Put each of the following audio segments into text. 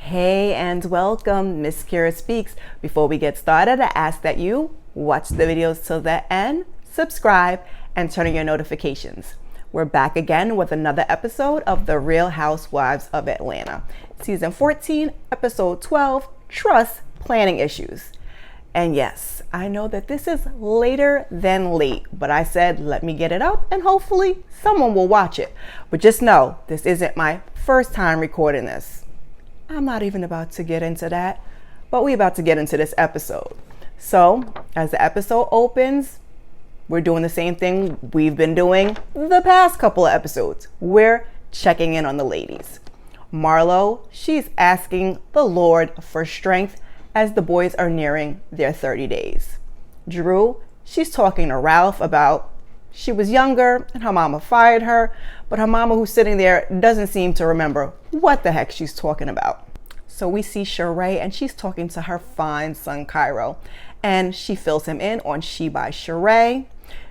Hey and welcome, Miss Kira Speaks. Before we get started, I ask that you watch the videos till the end, subscribe, and turn on your notifications. We're back again with another episode of the Real Housewives of Atlanta. Season 14, episode 12, Trust Planning Issues. And yes, I know that this is later than late, but I said, let me get it up and hopefully someone will watch it. But just know, this isn't my first time recording this. I'm not even about to get into that, but we're about to get into this episode. So as the episode opens, we're doing the same thing we've been doing the past couple of episodes. We're checking in on the ladies. Marlo, she's asking the Lord for strength as the boys are nearing their 30 days. Drew, she's talking to Ralph about she was younger and her mama fired her, but her mama who's sitting there doesn't seem to remember what the heck she's talking about. So we see Sheree and she's talking to her fine son Cairo, and she fills him in on She by Sheree.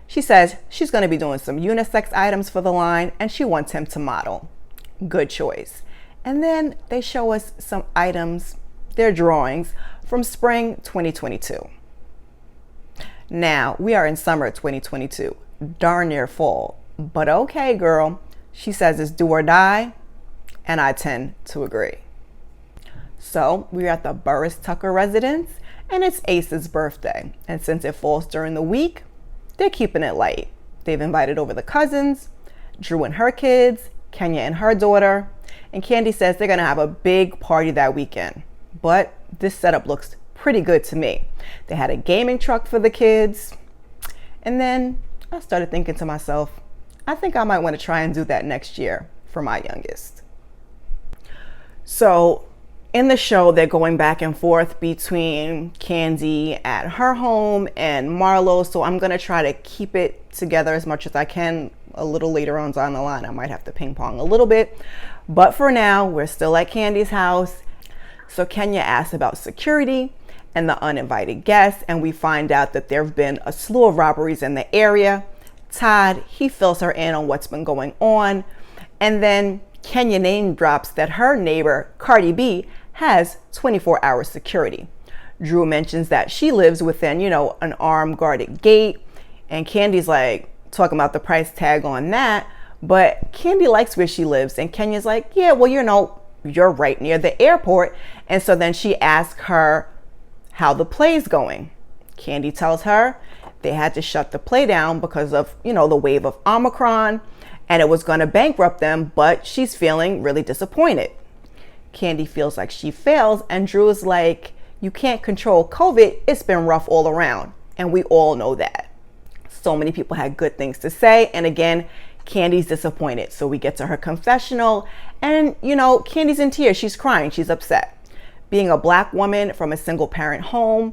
She says she's going to be doing some unisex items for the line and she wants him to model. Good choice. And then they show us some items, their drawings from spring 2022. Now we are in summer 2022, darn near fall, but okay girl, she says it's do or die, and I tend to agree. So we're at the Burris Tucker residence and it's Ace's birthday, and since it falls during the week, they're keeping it light. They've invited over the cousins, Drew and her kids, Kenya and her daughter, and Kandi says they're gonna have a big party that weekend. But this setup looks pretty good to me. They had a gaming truck for the kids, and then I started thinking to myself, I think I might want to try and do that next year for my youngest. So in the show, they're going back and forth between Kandi at her home and Marlo. So I'm going to try to keep it together as much as I can. A little later on down the line, I might have to ping pong a little bit. But for now, we're still at Kandi's house. So Kenya asks about security and the uninvited guests, and we find out that there have been a slew of robberies in the area. Todd, he fills her in on what's been going on, and then Kenya name drops that her neighbor Cardi B has 24-hour security. Drew mentions that she lives within, an armed guarded gate, and Kandi's like talking about the price tag on that, but Kandi likes where she lives, and Kenya's like, yeah, well, you're right near the airport. And so then she asks her how the play's going. Kandi tells her they had to shut the play down because of, the wave of Omicron, and it was going to bankrupt them, but she's feeling really disappointed. Kandi feels like she fails, and Drew is like, you can't control COVID. It's been rough all around, and we all know that. So many people had good things to say, and again, Kandi's disappointed. So we get to her confessional, and Kandi's in tears. She's crying. She's upset. Being a Black woman from a single parent home,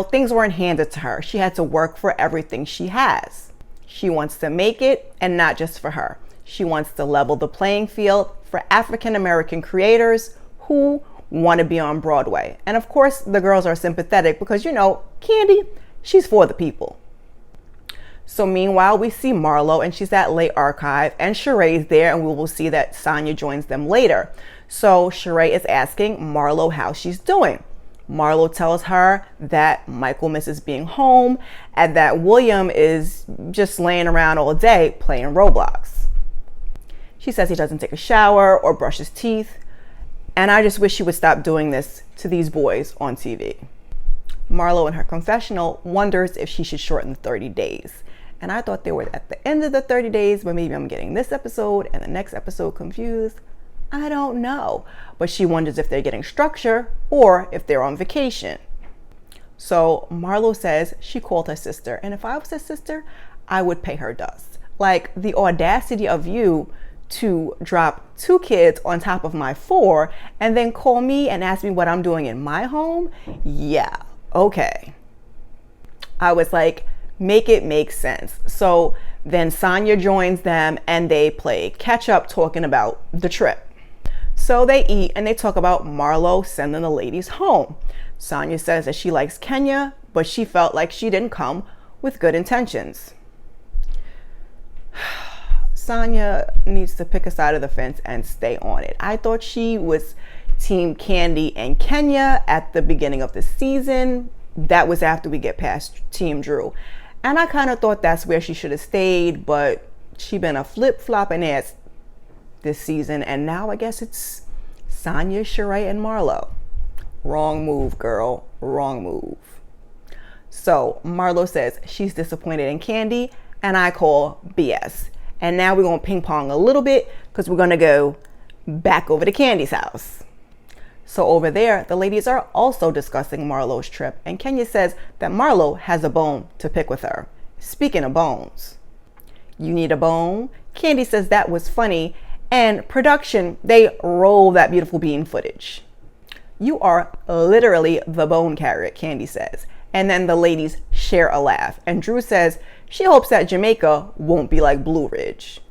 things weren't handed to her. She had to work for everything she has. She wants to make it, and not just for her. She wants to level the playing field for African American creators who want to be on Broadway. And of course, the girls are sympathetic because, Kandi, she's for the people. So meanwhile, we see Marlo, and she's at Late Archive, and Sheree's there, and we will see that Sanya joins them later. So Sheree is asking Marlo how she's doing. Marlo tells her that Michael misses being home and that William is just laying around all day playing Roblox. She says he doesn't take a shower or brush his teeth, and I just wish she would stop doing this to these boys on TV. Marlo in her confessional wonders if she should shorten the 30 days. And I thought they were at the end of the 30 days, but maybe I'm getting this episode and the next episode confused. I don't know. But she wonders if they're getting structure or if they're on vacation. So Marlo says she called her sister, and if I was her sister, I would pay her dust. Like, the audacity of you to drop 2 kids on top of my 4 and then call me and ask me what I'm doing in my home? Yeah, okay. I was like, make it make sense. So then Sanya joins them and they play catch up talking about the trip. So they eat and they talk about Marlo sending the ladies home. Sanya says that she likes Kenya, but she felt like she didn't come with good intentions. Sanya needs to pick a side of the fence and stay on it. I thought she was Team Kandi and Kenya at the beginning of the season. That was after we get past Team Drew. And I kind of thought that's where she should have stayed, but she been a flip-flopping ass this season, and now I guess it's Sanya, Sheree, and Marlo. Wrong move, girl. Wrong move. So Marlo says she's disappointed in Kandi, and I call BS. And now we're going to ping pong a little bit because we're going to go back over to Kandi's house. So over there, the ladies are also discussing Marlo's trip, and Kenya says that Marlo has a bone to pick with her. Speaking of bones, you need a bone? Kandi says that was funny, and production, they roll that beautiful bean footage. You are literally the bone carrot, Kandi says. And then the ladies share a laugh, and Drew says she hopes that Jamaica won't be like Blue Ridge.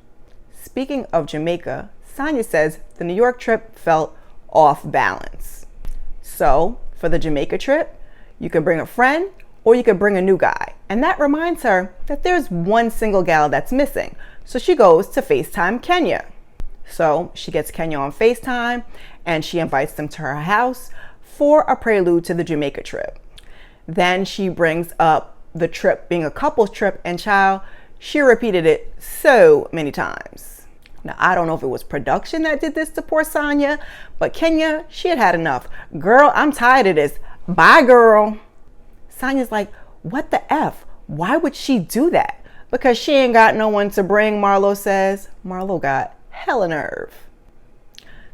Speaking of Jamaica, Sanya says the New York trip felt off balance. So for the Jamaica trip, you can bring a friend or you can bring a new guy. And that reminds her that there's one single gal that's missing. So she goes to FaceTime Kenya. So she gets Kenya on FaceTime and she invites them to her house for a prelude to the Jamaica trip. Then she brings up the trip being a couple's trip, and child, she repeated it so many times. Now, I don't know if it was production that did this to poor Sanya, but Kenya, she had had enough. Girl, I'm tired of this. Bye, girl. Sanya's like, what the F? Why would she do that? Because she ain't got no one to bring, Marlo says. Marlo got hella nerve.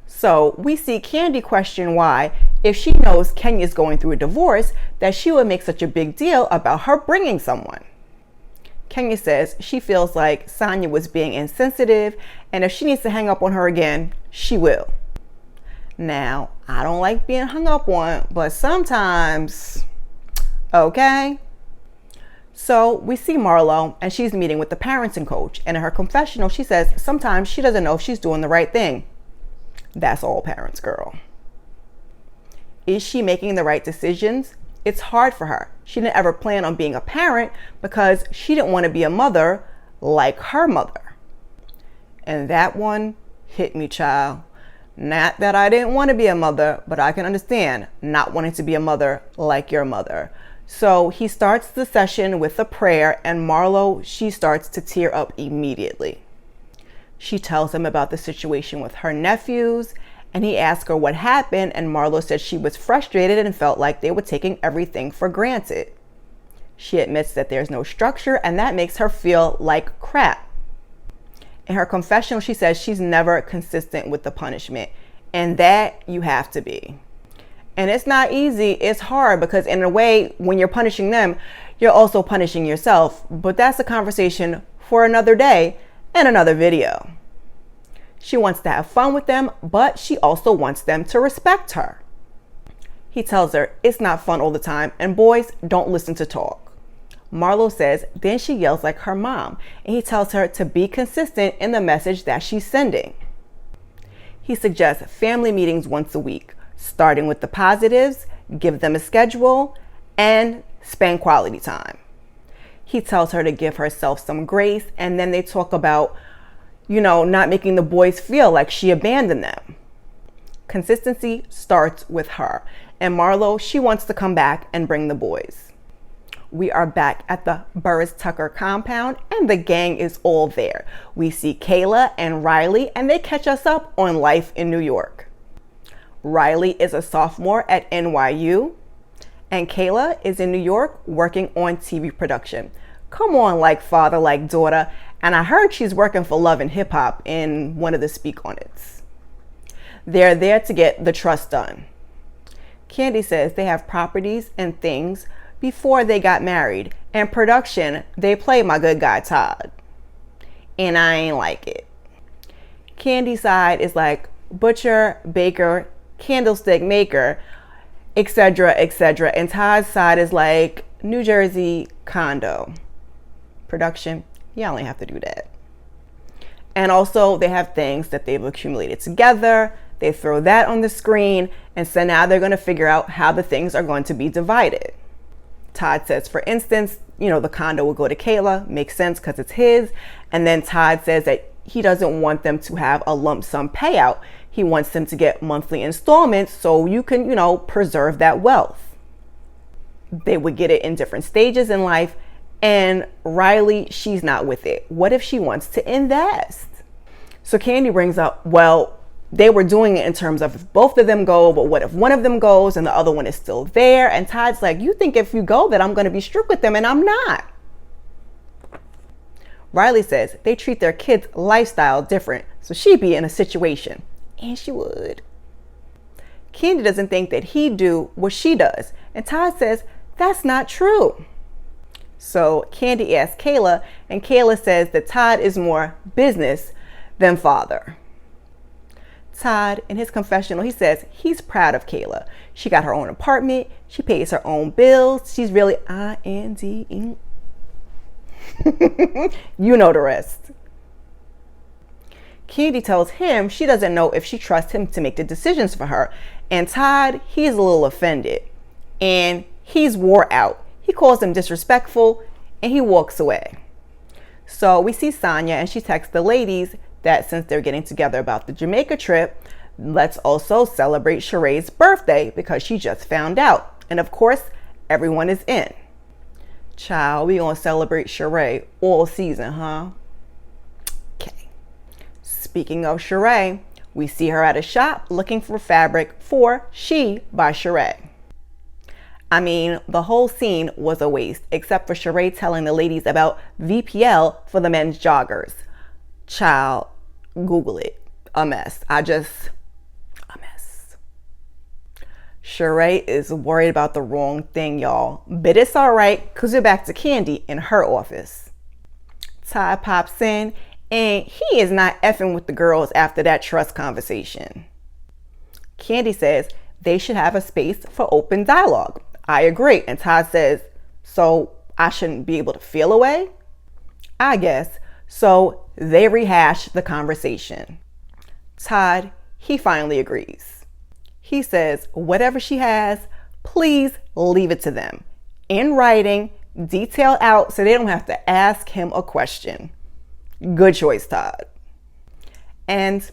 So we see Kandi question why, if she knows Kenya's going through a divorce, that she would make such a big deal about her bringing someone. Kenya says she feels like Sanya was being insensitive, and if she needs to hang up on her again, she will. Now, I don't like being hung up on, but sometimes, okay? So we see Marlo, and she's meeting with the parenting coach, and in her confessional, she says sometimes she doesn't know if she's doing the right thing. That's all parents, girl. Is she making the right decisions? It's hard for her. She didn't ever plan on being a parent because she didn't want to be a mother like her mother. And that one hit me, child. Not that I didn't want to be a mother, but I can understand not wanting to be a mother like your mother. So he starts the session with a prayer, and Marlo, she starts to tear up immediately. She tells him about the situation with her nephews, and he asks her what happened, and Marlo said she was frustrated and felt like they were taking everything for granted. She admits that there's no structure, and that makes her feel like crap. In her confessional, she says she's never consistent with the punishment, and that you have to be. And it's not easy, it's hard, because in a way, when you're punishing them, you're also punishing yourself. But that's a conversation for another day and another video. She wants to have fun with them, but she also wants them to respect her. He tells her it's not fun all the time, and boys don't listen to talk. Marlo says then she yells like her mom, and he tells her to be consistent in the message that she's sending. He suggests family meetings once a week, starting with the positives, give them a schedule, and spend quality time. He tells her to give herself some grace, and then they talk about, not making the boys feel like she abandoned them. Consistency starts with her, and Marlo, she wants to come back and bring the boys. We are back at the Burris Tucker compound, and the gang is all there. We see Kayla and Riley, and they catch us up on life in New York. Riley is a sophomore at NYU, and Kayla is in New York working on TV production. Come on, like father, like daughter. And I heard she's working for Love and Hip Hop in one of the speak-on-its. They're there to get the trust done. Kandi says they have properties and things before they got married. And production, they play my good guy Todd. And I ain't like it. Kandi's side is like butcher, baker, candlestick maker, etc., etc. And Todd's side is like New Jersey condo. Production, you only have to do that. And also they have things that they've accumulated together. They throw that on the screen, and so now they're going to figure out how the things are going to be divided. Todd says, for instance, the condo will go to Kayla. Makes sense because it's his. And then Todd says that he doesn't want them to have a lump sum payout. He wants them to get monthly installments so you can, preserve that wealth. They would get it in different stages in life. And Riley, she's not with it. What if she wants to invest? So Kandi brings up, well, they were doing it in terms of if both of them go, but what if one of them goes and the other one is still there? And Todd's like, you think if you go that I'm going to be strict with them, and I'm not. Riley says they treat their kids' lifestyle different, so she'd be in a situation. And she would. Kandi doesn't think that he'd do what she does. And Todd says that's not true. So Kandi asks Kayla, and Kayla says that Todd is more business than father. Todd, in his confessional, he says he's proud of Kayla. She got her own apartment. She pays her own bills. She's really IND. You know the rest. Kandi tells him she doesn't know if she trusts him to make the decisions for her. And Todd, he's a little offended. And he's wore out. He calls him disrespectful and he walks away. So we see Sanya, and she texts the ladies that since they're getting together about the Jamaica trip, let's also celebrate Sheree's birthday because she just found out. And of course, everyone is in. Child, we gonna celebrate Sheree all season, huh? Okay. Speaking of Sheree, we see her at a shop looking for fabric for She by Sheree. I mean, the whole scene was a waste, except for Sheree telling the ladies about VPL for the men's joggers. Child, Google it. A mess. A mess. Sheree is worried about the wrong thing, y'all. But it's all right, because we're back to Kandi in her office. Todd pops in, and he is not effing with the girls after that trust conversation. Kandi says they should have a space for open dialogue. I agree. And Todd says, so I shouldn't be able to feel away? I guess. So they rehash the conversation. Todd, he finally agrees. He says, whatever she has, please leave it to them. In writing, detailed out so they don't have to ask him a question. Good choice, Todd. And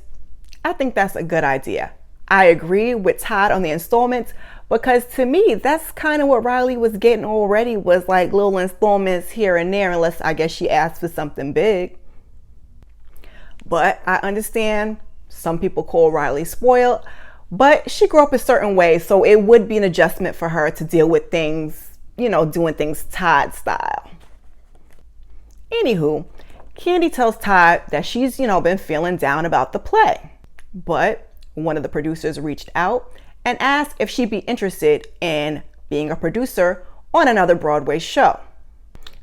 I think that's a good idea. I agree with Todd on the installments because to me, that's kind of what Riley was getting already, was like little installments here and there, unless I guess she asked for something big. But I understand some people call Riley spoiled, but she grew up a certain way, so it would be an adjustment for her to deal with things, doing things Todd style. Anywho, Kandi tells Todd that she's, been feeling down about the play. But one of the producers reached out and asked if she'd be interested in being a producer on another Broadway show.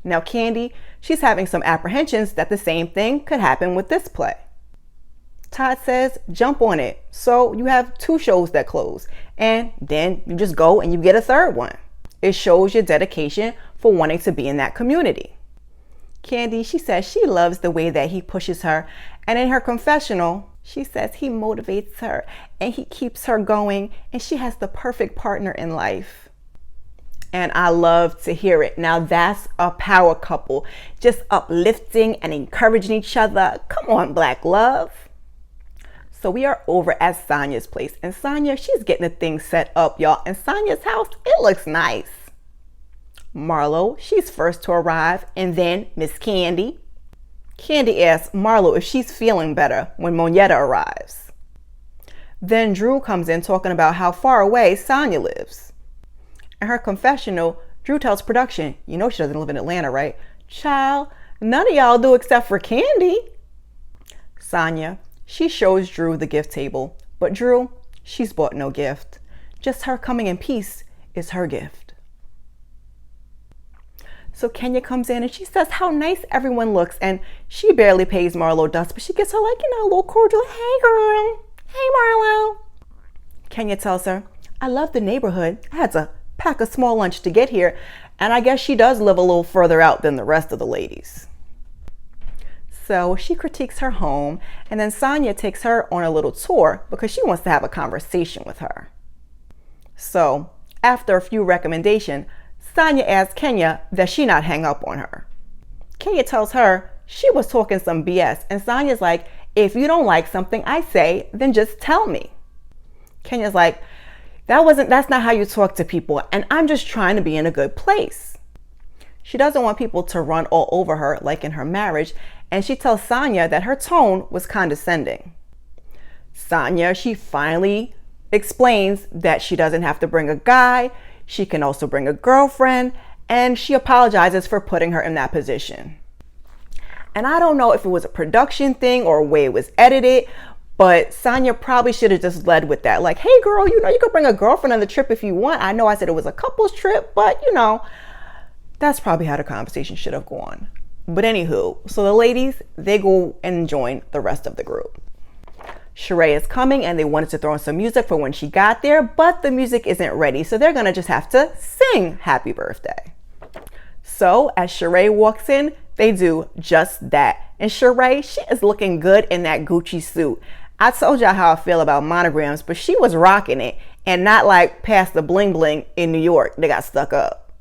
Now, Kandi, she's having some apprehensions that the same thing could happen with this play. Todd says, jump on it. So you have 2 shows that close, and then you just go and you get a 3rd one. It shows your dedication for wanting to be in that community. Kandi, she says she loves the way that he pushes her, and in her confessional, she says he motivates her and he keeps her going, and she has the perfect partner in life. And I love to hear it. Now that's a power couple, just uplifting and encouraging each other. Come on, Black love. So we are over at Sanya's place, and Sanya, she's getting the thing set up, y'all. And Sanya's house, it looks nice. Marlo, she's first to arrive, and then Miss Kandi. Kandi asks Marlo if she's feeling better when Moneta arrives. Then Drew comes in talking about how far away Sanya lives. In her confessional, Drew tells production, she doesn't live in Atlanta, right? Child, none of y'all do except for Kandi. Sanya, she shows Drew the gift table, but Drew, she's bought no gift. Just her coming in peace is her gift. So Kenya comes in and she says how nice everyone looks, and she barely pays Marlo dust, but she gets her a little cordial, hey girl, hey Marlo. Kenya tells her, I love the neighborhood. I had to pack a small lunch to get here, and I guess she does live a little further out than the rest of the ladies. So she critiques her home, and then Sanya takes her on a little tour because she wants to have a conversation with her. So after a few recommendations, Sanya asks Kenya that she not hang up on her. Kenya tells her she was talking some BS. And Sanya's like, if you don't like something I say, then just tell me. Kenya's like, that's not how you talk to people. And I'm just trying to be in a good place. She doesn't want people to run all over her like in her marriage. And she tells Sanya that her tone was condescending. Sanya, she finally explains that she doesn't have to bring a guy. She can also bring a girlfriend. And she apologizes for putting her in that position. And I don't know if it was a production thing or a way it was edited, but Sanya probably should have just led with that. Like, hey girl, you could bring a girlfriend on the trip if you want. I know I said it was a couple's trip, but that's probably how the conversation should have gone. But anywho, so the ladies, they go and join the rest of the group. Sheree is coming and they wanted to throw in some music for when she got there, but the music isn't ready. So they're going to just have to sing happy birthday. So as Sheree walks in, they do just that. And Sheree, she is looking good in that Gucci suit. I told y'all how I feel about monograms, but she was rocking it and not like past the bling bling in New York. They got stuck up.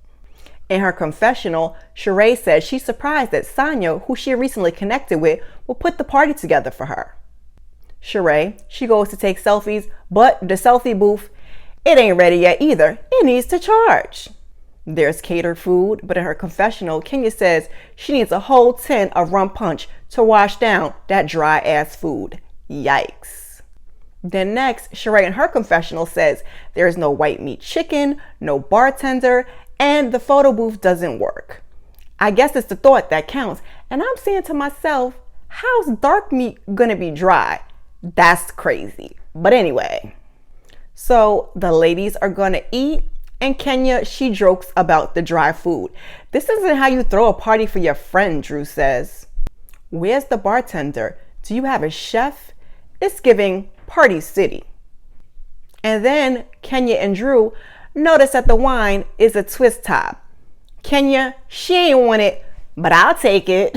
In her confessional, Sheree said she's surprised that Sanya, who she recently connected with, will put the party together for her. Sheree, she goes to take selfies, but the selfie booth, it ain't ready yet either. It needs to charge. There's catered food, but in her confessional, Kenya says she needs a whole tin of rum punch to wash down that dry ass food. Yikes. Then next, Sheree in her confessional says there's no white meat chicken, no bartender, and the photo booth doesn't work. I guess it's the thought that counts. And I'm saying to myself, how's dark meat gonna be dry? That's crazy. But anyway, so the ladies are gonna eat, and Kenya, she jokes about the dry food. This isn't how you throw a party for your friend, Drew says. Where's the bartender? Do you have a chef? It's giving Party City. And then Kenya and Drew notice that the wine is a twist top. Kenya, she ain't want it, but I'll take it.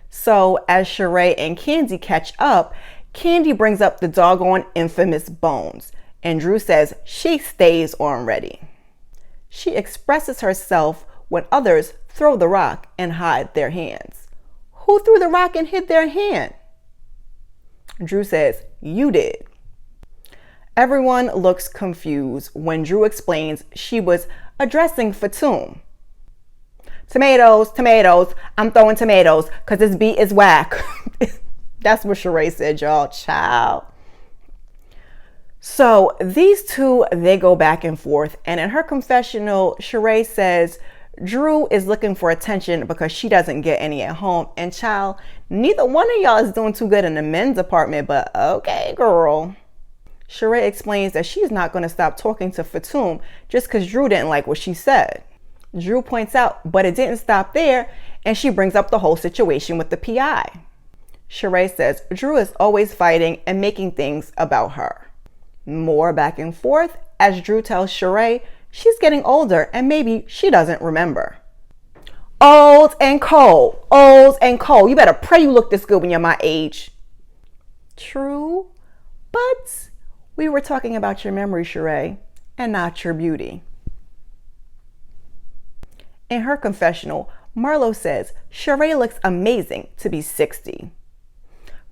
So as Sheree and Kandi catch up, Kandi brings up the doggone infamous bones. And Drew says she stays on ready. She expresses herself when others throw the rock and hide their hands. Who threw the rock and hid their hand? Drew says, you did. Everyone looks confused when Drew explains she was addressing Fatum. Tomatoes, tomatoes, I'm throwing tomatoes because this beat is whack. That's what Sheree said, y'all. Child. So these two, they go back and forth. And in her confessional, Sheree says Drew is looking for attention because she doesn't get any at home. And child, neither one of y'all is doing too good in the men's department, but okay, girl. Sheree explains that she's not going to stop talking to Fatum just because Drew didn't like what she said. Drew points out, but it didn't stop there, and she brings up the whole situation with the PI. Sheree says Drew is always fighting and making things about her. More back and forth as Drew tells Sheree she's getting older and maybe she doesn't remember. Old and cold, old and cold. You better pray you look this good when you're my age. True, but we were talking about your memory, Sheree, and not your beauty. In her confessional, Marlo says Sheree looks amazing to be 60.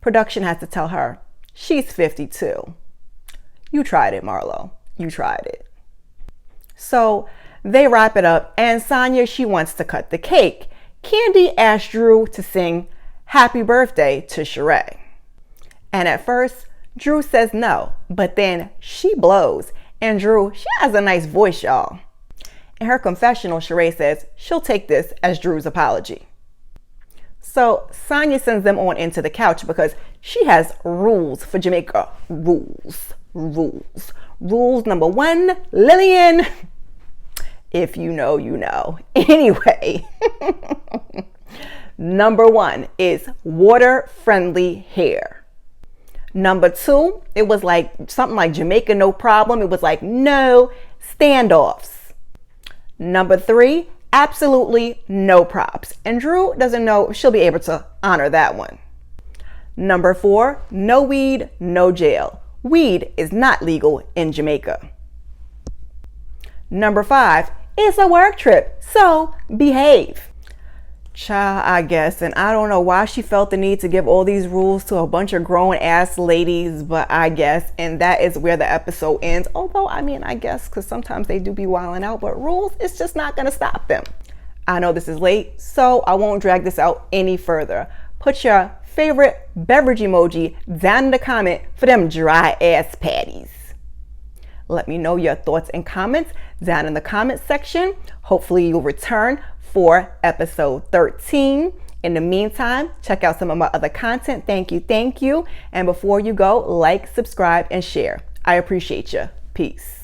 Production has to tell her she's 52. You tried it, Marlo. You tried it. So they wrap it up, and Sanya, she wants to cut the cake. Kandi asked Drew to sing Happy Birthday to Sheree. And at first, Drew says no, but then she blows. And Drew, she has a nice voice, y'all. In her confessional, Sheree says she'll take this as Drew's apology. So Sanya sends them on into the couch because she has rules for Jamaica. Rules. Rules number 1, Lillian. If you know, you know. Anyway, number 1 is water-friendly hair. Number 2, it was like something like Jamaica, no problem. It was like no standoffs. Number 3, absolutely no props. And Drew doesn't know if she'll be able to honor that one. Number 4, no weed, no jail. Weed is not legal in Jamaica. Number 5, it's a work trip, so behave. Child, I guess. And I don't know why she felt the need to give all these rules to a bunch of grown ass ladies, but I guess. And that is where the episode ends. Although, I mean, I guess because sometimes they do be wilding out, but rules, it's just not going to stop them. I know this is late, so I won't drag this out any further. Put your favorite beverage emoji down in the comment for them dry ass patties. Let me know your thoughts and comments down in the comment section. Hopefully you'll return for episode 13. In the meantime, check out some of my other content. Thank you. And before you go, like, subscribe, and share. I appreciate you. Peace.